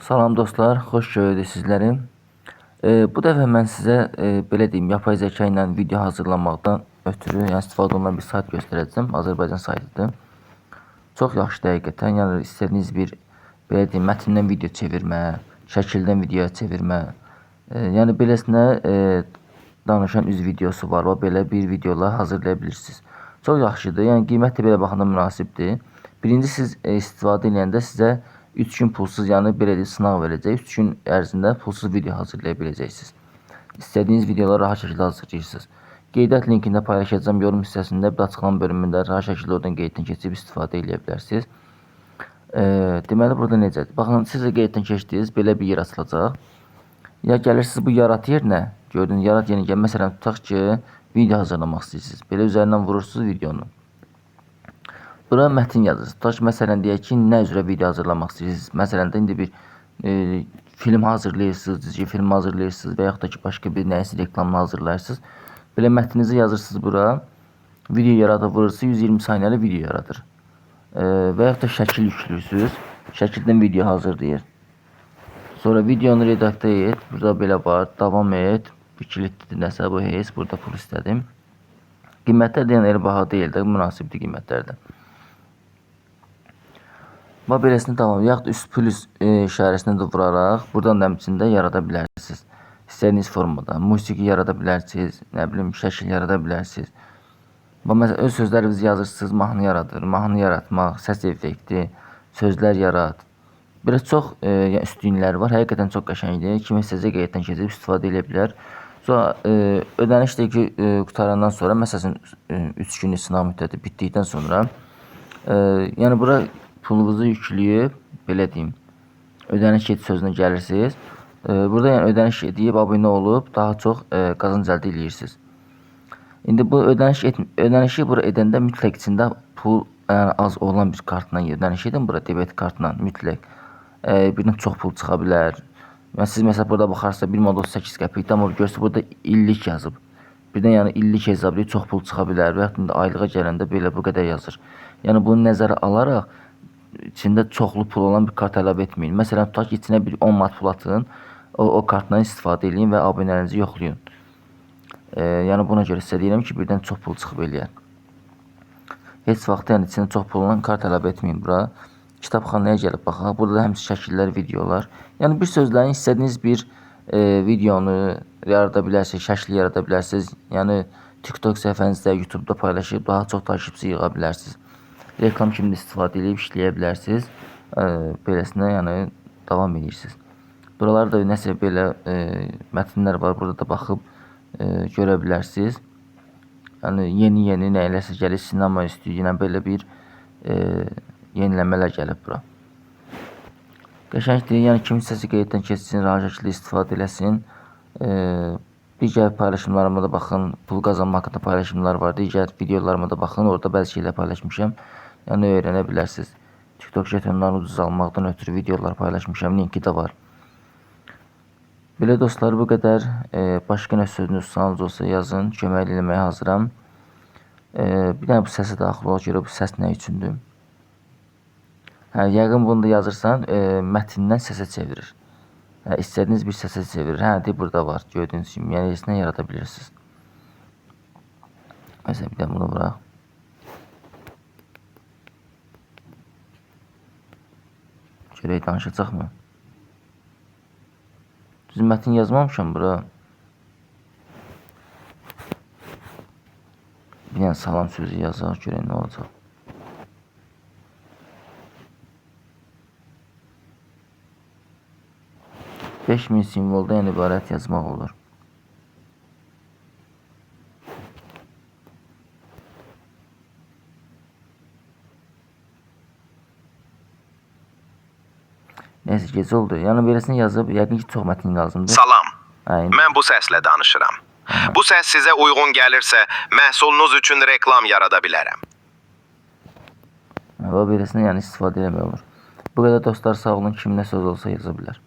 Salam dostlar, xoş gördük sizləri. Bu dəfə mən sizə belə deyim, yapay zəka ilə video hazırlamaqdan ötürü, yəni istifadə olunan bir sayt göstərəcəm. Azərbaycan saytıdır. Çox yaxşı həqiqətən. Yəni istədiyiniz bir belə deyim, mətndən video çevirmə, şəkildən videoya çevirmə, yəni beləsinə danışan üz videosu var. Belə bir videolar hazırlaya bilirsiniz. Çox yaxşıdır. Yəni qiymət də belə baxanda münasibdir. Birinci siz istifadə edəndə sizə 3 gün pulsuz, yəni belə deyil, sınaq verəcək. 3 gün ərzində pulsuz video hazırlaya biləcəksiniz. İstədiyiniz videoları rahat şəkildə hazırlayırsınız. Qeydiyyat linkində paylaşacağım yorum hissəsində, bir açıqlama bölümündə rahat şəkildə oradan qeyddən keçib istifadə edə bilərsiniz. Deməli, burada necədir? Baxın, siz də qeyddən keçdiniz, belə bir yer açılacaq. Ya gəlirsiniz bu yarat yerinə, gördüyünüz yarat yerinə gəl. Məsələn, tutaq ki, video hazırlamaq istəyirsiniz. Belə üzərindən vurursunuz videonu. Bura mətin yazırsınız. Tutaq ki, məsələn, deyək ki, nə üzrə video hazırlamaq istəyirsiniz. Məsələn, indi bir film hazırlayırsınız, cizgi film hazırlayırsınız və yaxud da ki, başqa bir nəyisə reklamını hazırlayırsınız. Belə mətninizi yazırsınız bura. Video yaradıb vurursunuz, 120 saniyəli video yaradır. Və yaxud da şəkil yüklürsünüz. Şəkildən video hazırlayır. Sonra videonu redaktə et. Burada belə var. Davam et. Bir kilitlidir nəsə bu heç. Burada pul istədim. Qiymətlər də yəni elə baha deyil də, münasibdir qiymətlərdə. Beləsini davam, yaxud üst plus işarəsini də vuraraq buradan da həmçində yarada bilərsiniz. İstədiyiniz formada musiqi yarada bilərsiniz, nə bilim şəkil yarada bilərsiniz. Məsələn, öz sözlərinizi yazırsınız, mahnı yaradır, mahnı yaratmaq, səs effekti, sözlər yarat. Biraz çox üstünlükləri var, həqiqətən çox qəşəngdir. Kim istəyəcək qeyddən keçib istifadə edə bilər. Sonra ödəniş də ki, qutarandan sonra, məsələn 3 günlük sınaq müddəti bitdikdən sonra, yəni bura pulunuzu yükləyib, belə deyim, ödəniş et sözünə gəlirsiniz. Burada yəni ödəniş edib, abunə olub, daha çox qazanc əldə edirsiniz. İndi bu ödənişi bura edəndə mütləq içində pul az olan bir kartla ödəniş edin, bura debet kartla mütləq. Birdən çox pul çıxa bilər. Siz məsələn burada baxarsınız 1.38 qəpikdə, amma görürsünüz burada illik yazıb. Birdən yəni illik hesablayıb çox pul çıxa bilər və yaxud da aylığa gələndə belə bu qədər yazır. Yəni bunu nəzərə alaraq içində çoxlu pul olan bir kart əlavə etməyin. Məsələn, tutaq ki, içinə bir 10 manat pul atın, o kartdan istifadə edin və abunələrinizi yoxlayın. Yəni buna görə sizə deyirəm ki, birdən çox pul çıxıb eləyər. Heç vaxt yəni içində çox pul olan kart əlavə etməyin bura. Kitabxanaya gəlib baxaq. Burada da həmçinin şəkillər, videolar. Yəni bir sözlə istədiyiniz bir videonu yarada bilərsiniz, şəkil yarada bilərsiniz. Yəni TikTok səhifənizdə, YouTube'da paylaşıb daha çox takipçi yığa bilərsiniz. Reklam kimi istifadə edib işləyə bilərsiniz. Beləsinə yəni davam edirsiniz. Buralarda nəsə belə mətnlər var. Burada da baxıb görə bilərsiniz. Yəni yeni nəyiləsə gəlir, sinema stüdiyona belə bir yeniləmələr gəlib bura. Qəşəngdir. Yəni kim istəsə qeyddən keçsin, rahat şəkildə istifadə eləsin. Digər paylaşımlarıma da baxın. Pul qazanmaq haqqında paylaşımlar var. Digər videolarıma da baxın. Orada bəzi şeylər paylaşmışam. Yəni öyrənə bilərsiniz. TikTok jetonlarını ucuz almaqdan ötürü videolar paylaşmışam. Linki də var. Belə dostlar, bu qədər. Başqa nə sözünüz, sualınız olsa yazın. Kömək eləməyə hazıram. Bir dənə bu səsə daxil olaq görə bu səs nə üçündür? Yəqin bunu da yazırsan, mətndən səsə çevirir. İstədiyiniz bir səsə çevirir. Burada var. Gördüyünüz kimi. Yəni yerinə yarada bilirsiniz. Məsələn, bir də bunu vuraq. Görək danışacaqmı? Düz mətin yazmamışam bura. Bir dənə salam sözü yazaq, görək nə olacaq. $5000 simvoldan ibarət yazmaq olur. Neyse, gecə oldu. Yəni beləsini yazıb, yəqin ki, çox mətin lazımdır. Salam. Mən bu səslə danışıram. Bu səs sizə uyğun gəlirsə, məhsulunuz üçün reklam yarada bilərəm. Beləsini yəni istifadə eləmək olur. Bu qədər dostlar, sağ olun. Kim nə söz olsa yaza bilər.